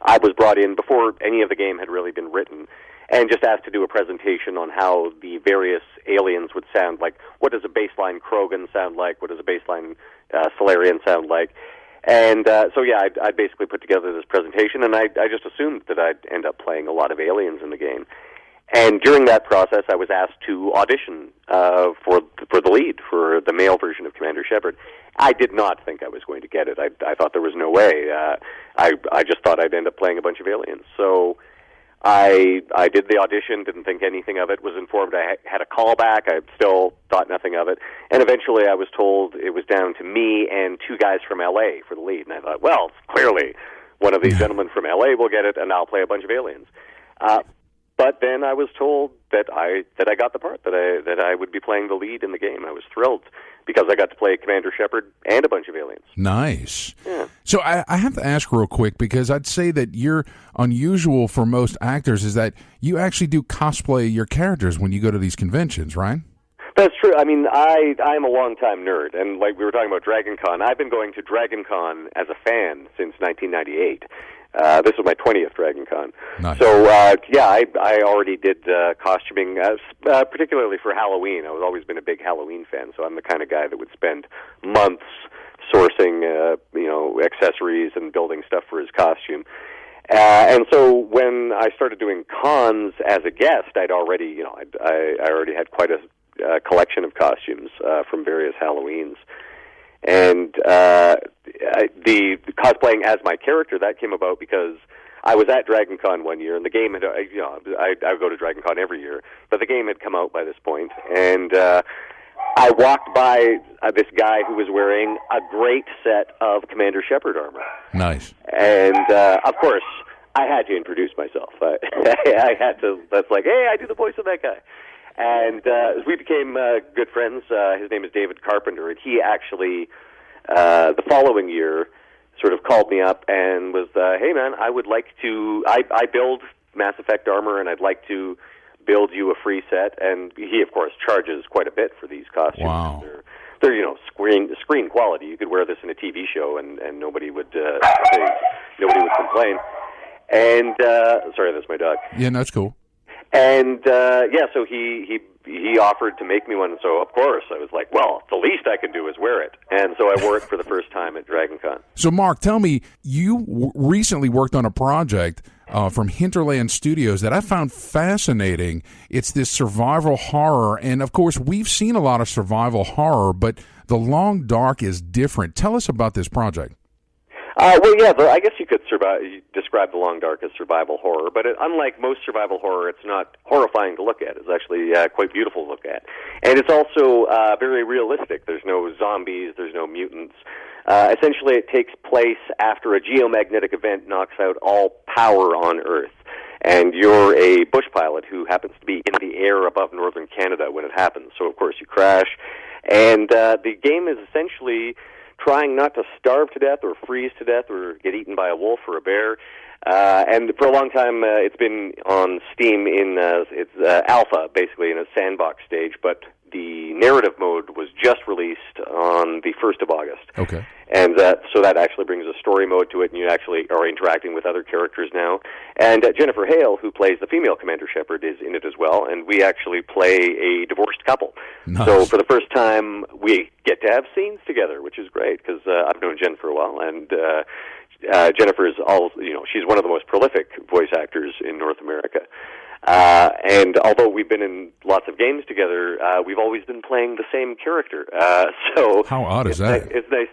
I was brought in before any of the game had really been written, and just asked to do a presentation on how the various aliens would sound. Like, what does a baseline Krogan sound like? What does a baseline Solarian sound like? And I'd basically put together this presentation, and I just assumed that I'd end up playing a lot of aliens in the game. And during that process, I was asked to audition for the lead, for the male version of Commander Sheppard. I did not think I was going to get it. I thought there was no way. I just thought I'd end up playing a bunch of aliens. So I did the audition, didn't think anything of it, was informed I had a callback. I still thought nothing of it. And eventually I was told it was down to me and two guys from L.A. for the lead. And I thought, well, clearly one of these gentlemen from L.A. will get it, and I'll play a bunch of aliens. But then I was told that I got the part, that I would be playing the lead in the game. I was thrilled because I got to play Commander Sheppard and a bunch of aliens. Nice. Yeah. So I have to ask real quick, because I'd say that you're unusual for most actors, is that you actually do cosplay your characters when you go to these conventions, right? That's true. I mean, I'm a long-time nerd, and like we were talking about Dragon Con, I've been going to Dragon Con as a fan since 1998. This was my 20th Dragon Con. Nice. So, I already did costuming, particularly for Halloween. I've always been a big Halloween fan, so I'm the kind of guy that would spend months sourcing, accessories and building stuff for his costume. And so when I started doing cons as a guest, I already had quite a collection of costumes from various Halloweens. And the cosplaying as my character, that came about because I was at Dragon Con one year, and the game had, I go to Dragon Con every year, but the game had come out by this point, and I walked by this guy who was wearing a great set of Commander Sheppard armor. Nice. And, of course, I had to introduce myself. I had to, that's like, hey, I do the voice of that guy. And we became good friends. His name is David Carpenter, and he actually, the following year, sort of called me up and was, hey man, I would like to, I build Mass Effect armor, and I'd like to build you a free set, and he, of course, charges quite a bit for these costumes. Wow. They're screen quality. You could wear this in a TV show, and nobody would complain. And sorry, that's my dog. Yeah, no, that's cool. And so he offered to make me one. So of course I was like, well, the least I can do is wear it. And so I wore it for the first time at DragonCon. So Mark, tell me, you recently worked on a project from Hinterland Studios that I found fascinating. It's this survival horror, and of course we've seen a lot of survival horror, but The Long Dark is different. Tell us about this project. I guess you could describe The Long Dark as survival horror, but unlike most survival horror, it's not horrifying to look at. It's actually quite beautiful to look at. And it's also very realistic. There's no zombies, there's no mutants. Essentially, it takes place after a geomagnetic event knocks out all power on Earth. And you're a bush pilot who happens to be in the air above northern Canada when it happens. So, of course, you crash. And the game is essentially trying not to starve to death or freeze to death or get eaten by a wolf or a bear. And for a long time, it's been on Steam in its alpha, basically in a sandbox stage, but the narrative mode was just released on the 1st of August. Okay. And so that actually brings a story mode to it, and you actually are interacting with other characters now. And Jennifer Hale, who plays the female Commander Sheppard, is in it as well, and we actually play a divorced couple. Nice. So for the first time, we get to have scenes together, which is great, because I've known Jen for a while, and Jennifer is she's one of the most prolific voice actors in North America. And although we've been in lots of games together, we've always been playing the same character. So how odd is that? It's nice,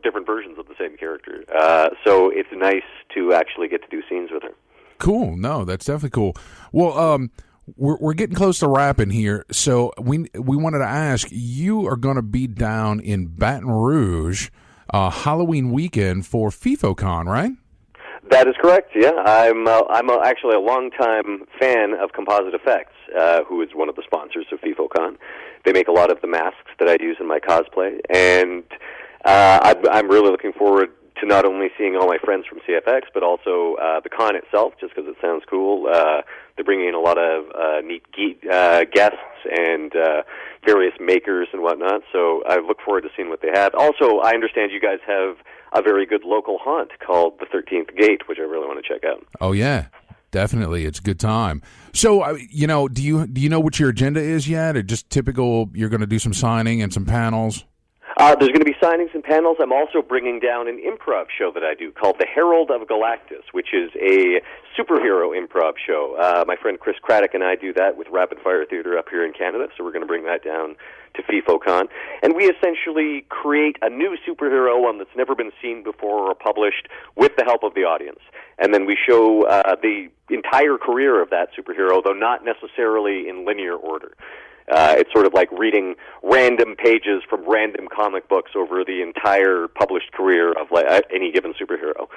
different versions of the same character. So it's nice to actually get to do scenes with her. Cool. No, that's definitely cool. Well, we're getting close to wrapping here, so we wanted to ask, you are going to be down in Baton Rouge Halloween weekend for FIFOCon, right? That is correct. Yeah, I'm actually a longtime fan of Composite Effects, who is one of the sponsors of FIFOCon. They make a lot of the masks that I use in my cosplay, and I'm really looking forward to not only seeing all my friends from CFX, but also the con itself, just because it sounds cool. They're bringing in a lot of neat guests and various makers and whatnot, so I look forward to seeing what they have. Also, I understand you guys have a very good local haunt called the 13th Gate, which I really want to check out. Oh, yeah. Definitely. It's a good time. So, do you know what your agenda is yet, or just typical, you're going to do some signing and some panels? There's going to be signings and panels. I'm also bringing down an improv show that I do called The Herald of Galactus, which is a superhero improv show. My friend Chris Craddock and I do that with Rapid Fire Theatre up here in Canada, so we're going to bring that down to FIFOCon. And we essentially create a new superhero, one that's never been seen before or published, with the help of the audience. And then we show the entire career of that superhero, though not necessarily in linear order. It's sort of like reading random pages from random comic books over the entire published career of any given superhero.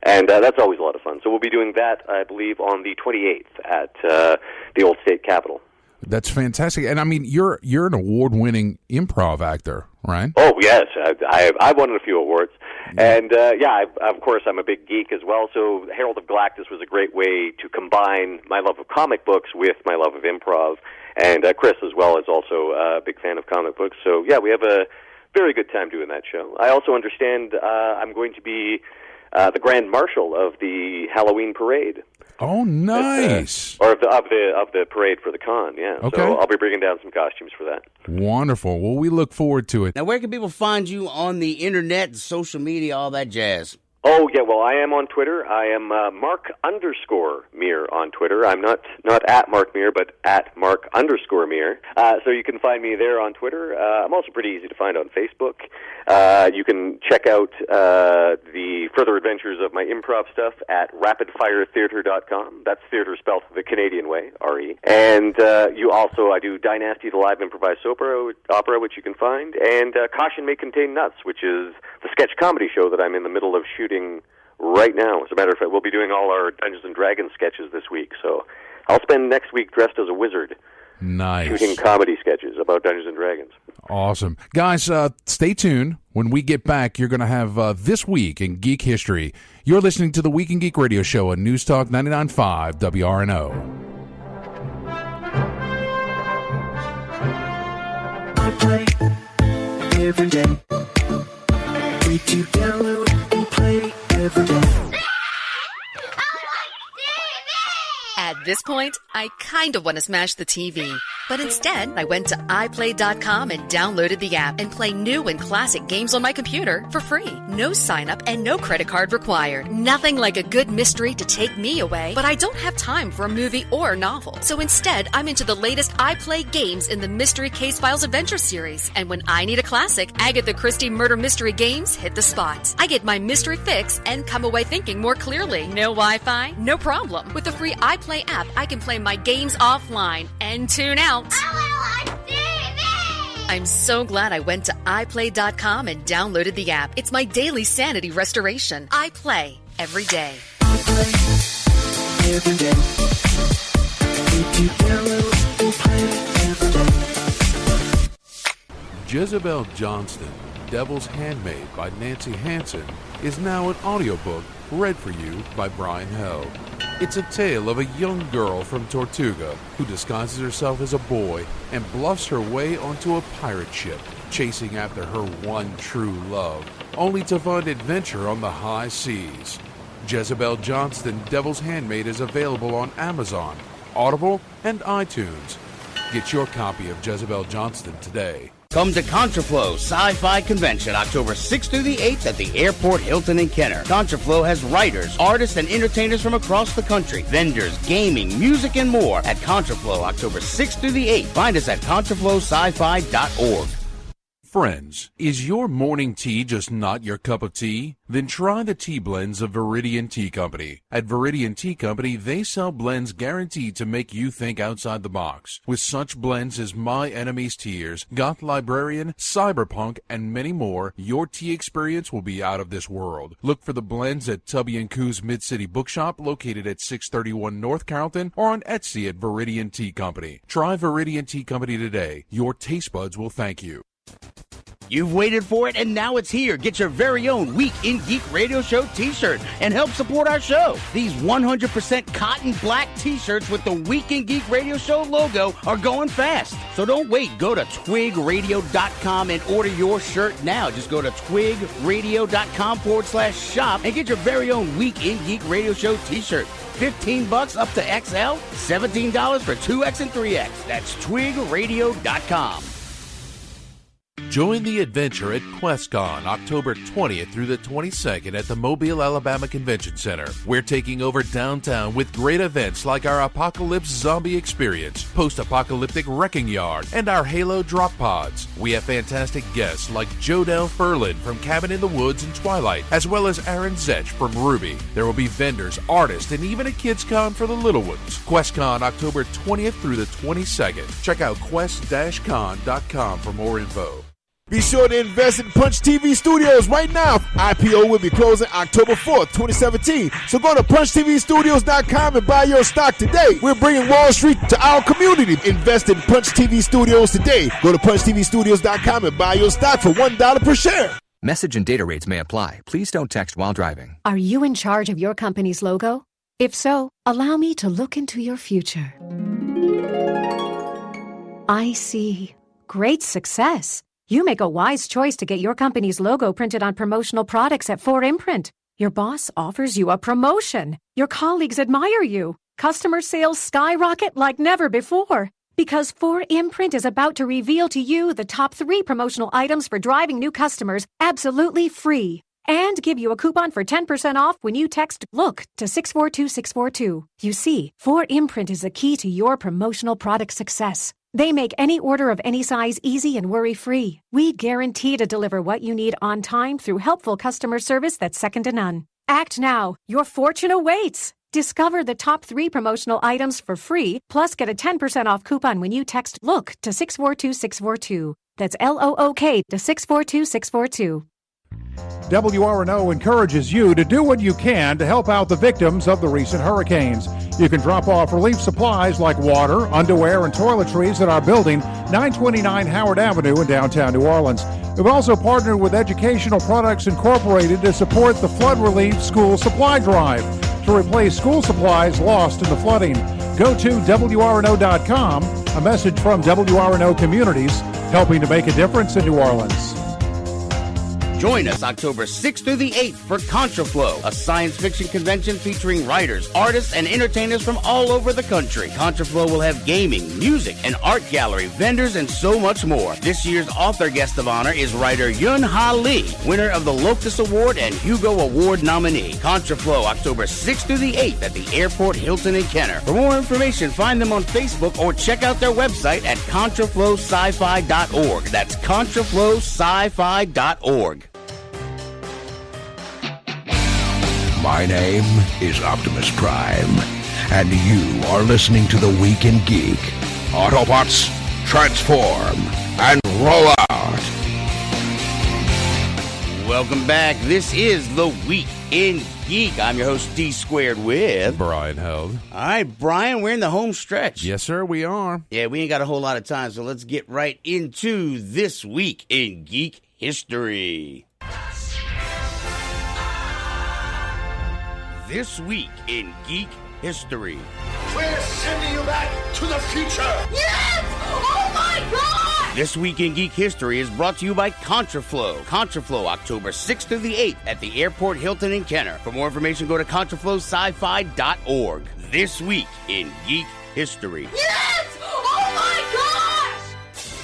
And that's always a lot of fun. So we'll be doing that, I believe, on the 28th at the Old State Capitol. That's fantastic. And I mean, you're an award-winning improv actor, right? Oh, yes. I've won a few awards. And, of course, I'm a big geek as well. So Herald of Galactus was a great way to combine my love of comic books with my love of improv. And Chris, as well, is also a big fan of comic books. So, yeah, we have a very good time doing that show. I also understand I'm going to be the Grand Marshal of the Halloween Parade. Oh, nice! Or of the parade for the con, yeah. Okay. So I'll be bringing down some costumes for that. Wonderful. Well, we look forward to it. Now, where can people find you on the internet, social media, all that jazz? Oh, yeah, well, I am on Twitter. I am Mark_Meer on Twitter. I'm not at Mark Meer, but at Mark_Meer. So you can find me there on Twitter. I'm also pretty easy to find on Facebook. You can check out the further adventures of my improv stuff at rapidfiretheatre.com. That's theatre spelled the Canadian way, R-E. And I do Dynasty, the live improvised opera, which you can find, and Caution May Contain Nuts, which is the sketch comedy show that I'm in the middle of shooting right now. As a matter of fact, we'll be doing all our Dungeons & Dragons sketches this week, so I'll spend next week dressed as a wizard. Nice. Shooting comedy sketches about Dungeons & Dragons. Awesome. Guys, stay tuned. When we get back, you're going to have This Week in Geek History. You're listening to the Week in Geek radio show on News Talk 99.5 WRNO. I play every day. Free to download and play every day. At this point, I kind of want to smash the TV. But instead, I went to iPlay.com and downloaded the app and play new and classic games on my computer for free. No sign up and no credit card required. Nothing like a good mystery to take me away, but I don't have time for a movie or novel. So instead, I'm into the latest iPlay games in the Mystery Case Files Adventure series. And when I need a classic, Agatha Christie Murder Mystery games hit the spot. I get my mystery fix and come away thinking more clearly. No Wi-Fi? No problem. With the free iPlay app, I can play my games offline and tune out. I'm so glad I went to iPlay.com and downloaded the app. It's my daily sanity restoration. I play every day. Every day. Download and play every day. Jezebel Johnston, Devil's Handmaid by Nancy Hansen, is now an audiobook read for you by Brian Held. It's a tale of a young girl from Tortuga who disguises herself as a boy and bluffs her way onto a pirate ship, chasing after her one true love, only to find adventure on the high seas. Jezebel Johnston, Devil's Handmaid is available on Amazon, Audible, and iTunes. Get your copy of Jezebel Johnston today. Come to Contraflow Sci-Fi Convention October 6th through the 8th at the Airport Hilton in Kenner. Contraflow has writers, artists, and entertainers from across the country, vendors, gaming, music, and more at Contraflow October 6th through the 8th. Find us at contraflowsci-fi.org. Friends, is your morning tea just not your cup of tea? Then try the tea blends of Viridian Tea Company. At Viridian Tea Company, they sell blends guaranteed to make you think outside the box. With such blends as My Enemy's Tears, Goth Librarian, Cyberpunk, and many more, your tea experience will be out of this world. Look for the blends at Tubby & Coo's Mid-City Bookshop, located at 631 North Carrollton, or on Etsy at Viridian Tea Company. Try Viridian Tea Company today. Your taste buds will thank you. You've waited for it, and now it's here. Get your very own Week in Geek Radio Show t-shirt and help support our show. These 100% cotton black t-shirts with the Week in Geek Radio Show logo are going fast. So don't wait. Go to twigradio.com and order your shirt now. Just go to twigradio.com/shop and get your very own Week in Geek Radio Show t-shirt. $15 up to XL, $17 for 2X and 3X. That's twigradio.com. Join the adventure at QuestCon October 20th through the 22nd at the Mobile, Alabama Convention Center. We're taking over downtown with great events like our Apocalypse Zombie Experience, Post-Apocalyptic Wrecking Yard, and our Halo Drop Pods. We have fantastic guests like Jodelle Ferlin from Cabin in the Woods and Twilight, as well as Aaron Zetch from Ruby. There will be vendors, artists, and even a kids' con for the little ones. QuestCon October 20th through the 22nd. Check out quest-con.com for more info. Be sure to invest in Punch TV Studios right now. IPO will be closing October 4th, 2017. So go to punchtvstudios.com and buy your stock today. We're bringing Wall Street to our community. Invest in Punch TV Studios today. Go to punchtvstudios.com and buy your stock for $1 per share. Message and data rates may apply. Please don't text while driving. Are you in charge of your company's logo? If so, allow me to look into your future. I see. Great success. You make a wise choice to get your company's logo printed on promotional products at 4imprint. Your boss offers you a promotion. Your colleagues admire you. Customer sales skyrocket like never before. Because 4imprint is about to reveal to you the top 3 promotional items for driving new customers absolutely free. And give you a coupon for 10% off when you text LOOK to 642642. You see, 4imprint is the key to your promotional product success. They make any order of any size easy and worry-free. We guarantee to deliver what you need on time through helpful customer service that's second to none. Act now. Your fortune awaits. Discover the top 3 promotional items for free, plus get a 10% off coupon when you text LOOK to 642642. That's LOOK to 642642. WRNO encourages you to do what you can to help out the victims of the recent hurricanes. You can drop off relief supplies like water, underwear, and toiletries at our building, 929 Howard Avenue in downtown New Orleans. We've also partnered with Educational Products Incorporated to support the Flood Relief School Supply Drive to replace school supplies lost in the flooding. Go to WRNO.com. A message from WRNO Communities. helping to make a difference in New Orleans. Join us October 6th through the 8th for Contraflow, a science fiction convention featuring writers, artists, and entertainers from all over the country. Contraflow will have gaming, music, an art gallery, vendors, and so much more. This year's author guest of honor is writer Yun Ha Lee, winner of the Locus Award and Hugo Award nominee. Contraflow, October 6th through the 8th at the Airport Hilton in Kenner. For more information, find them on Facebook or check out their website at contraflowsci-fi.org. That's contraflowsci-fi.org. My name is Optimus Prime, and you are listening to The Week in Geek. Autobots, transform and roll out. Welcome back. This is The Week in Geek. I'm your host, D Squared, with Brian Held. All right, Brian, we're in the home stretch. Yes, sir, we are. Yeah, we ain't got a whole lot of time, so let's get right into This Week in Geek History. This Week in Geek History. We're sending you back to the future! Yes! Oh my God! This Week in Geek History is brought to you by Contraflow. Contraflow, October 6th through the 8th at the Airport Hilton in Kenner. For more information, go to contraflowsci-fi.org. This Week in Geek History. Yes! Oh my gosh!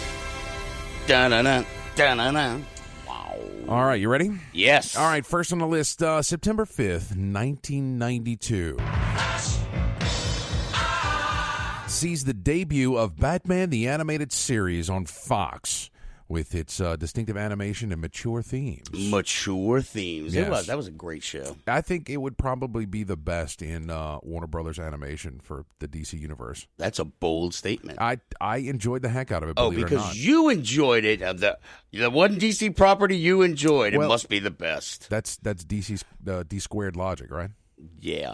Da-na-na, da-na-na. All right, you ready? Yes. All right, first on the list, September 5th, 1992. Sees the debut of Batman the Animated Series on Fox with its distinctive animation and mature themes. Mature themes. Yes. That was a great show. I think it would probably be the best in Warner Brothers animation for the DC universe. That's a bold statement. I enjoyed the heck out of it, Oh, believe it or not. because you enjoyed it. The one DC property you enjoyed, it must be the best. That's DC's D squared logic, right? Yeah.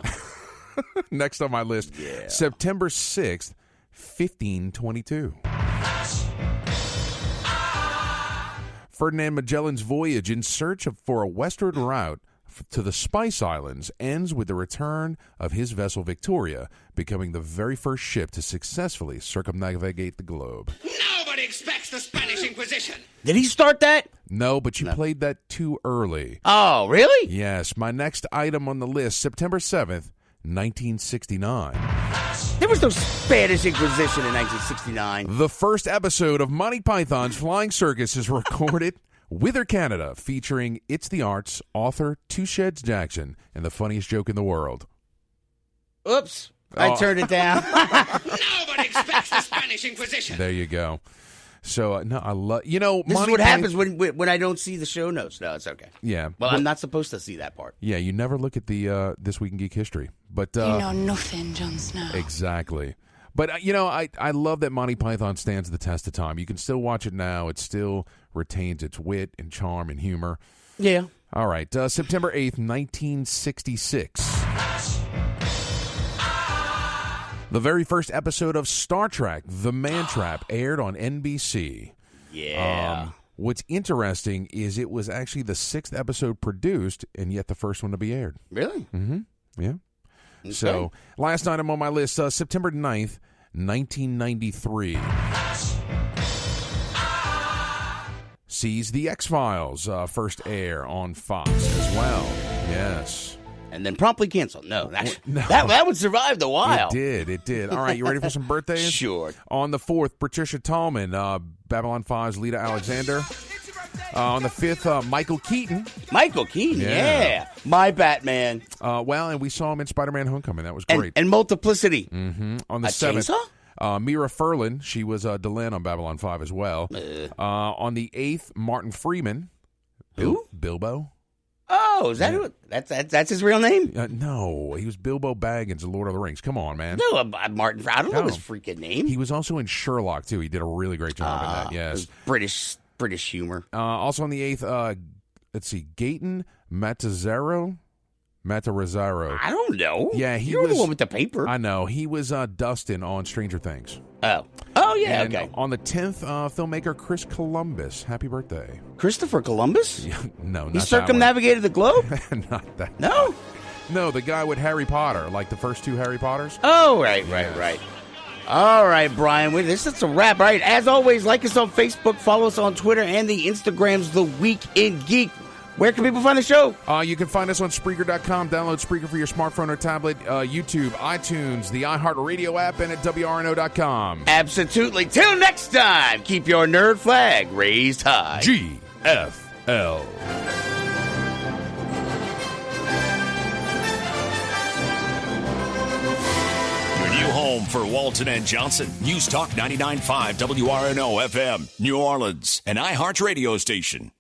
Next on my list, September 6th, 1522. Ferdinand Magellan's voyage in search for a westward route to the Spice Islands ends with the return of his vessel Victoria, becoming the very first ship to successfully circumnavigate the globe. Nobody expects the Spanish Inquisition! Did he start that? No, but you played that too early. Oh, really? Yes. My next item on the list, September 7th, 1969. There was no Spanish Inquisition in 1969. The first episode of Monty Python's Flying Circus is recorded Wither Canada, featuring It's the Arts author Two Sheds Jackson and the funniest joke in the world. Oops. I turned it down. Nobody expects the Spanish Inquisition! There you go. So, no, I love... This Monty is what happens when I don't see the show notes. No, it's okay. Yeah. Well, I'm not supposed to see that part. Yeah, you never look at the This Week in Geek History. But You know nothing, Jon Snow. Exactly. But, I love that Monty Python stands the test of time. You can still watch it now. It still retains its wit and charm and humor. Yeah. All right. September 8th, 1966. The very first episode of Star Trek, The Man Trap, aired on NBC. Yeah. What's interesting is it was actually the 6th episode produced, and yet the first one to be aired. Really? Mm-hmm. Yeah. Okay. So, last item on my list, September 9th, 1993. Sees The X-Files first air on Fox as well. Yes. And then promptly canceled. No, that would survive a while. It did. All right, you ready for some birthdays? Sure. On the 4th, Patricia Tallman, Babylon 5's Lita Alexander. On the 5th, Michael Keaton. Michael Keaton, yeah. My Batman. And we saw him in Spider-Man Homecoming. That was great. And Multiplicity. Mm-hmm. On the 7th, Mira Furlan. She was Delenn on Babylon 5 as well. On the 8th, Martin Freeman. Who? Bilbo. Oh, is that who? That's his real name? No, he was Bilbo Baggins in Lord of the Rings. Come on, man. No, Martin. I don't know his freaking name. He was also in Sherlock too. He did a really great job in that. Yes, British humor. Also on the 8th, let's see, Gaten Matarazzo. I don't know. Yeah, You're the one with the paper. I know. He was Dustin on Stranger Things. Oh, yeah, and okay. On the 10th, filmmaker Chris Columbus. Happy birthday. Christopher Columbus? No, not he circumnavigated the globe? Not that. No? No, the guy with Harry Potter, like the first two Harry Potters. Oh, right. All right, Brian. This is a wrap. All right. As always, like us on Facebook, follow us on Twitter, and the Instagram's The Week in Geek. Where can people find the show? You can find us on Spreaker.com. Download Spreaker for your smartphone or tablet. YouTube, iTunes, the iHeartRadio app, and at WRNO.com. Absolutely. Till next time, keep your nerd flag raised high. GFL. New home for Walton and Johnson. News Talk 99.5 WRNO FM, New Orleans, an iHeart radio station.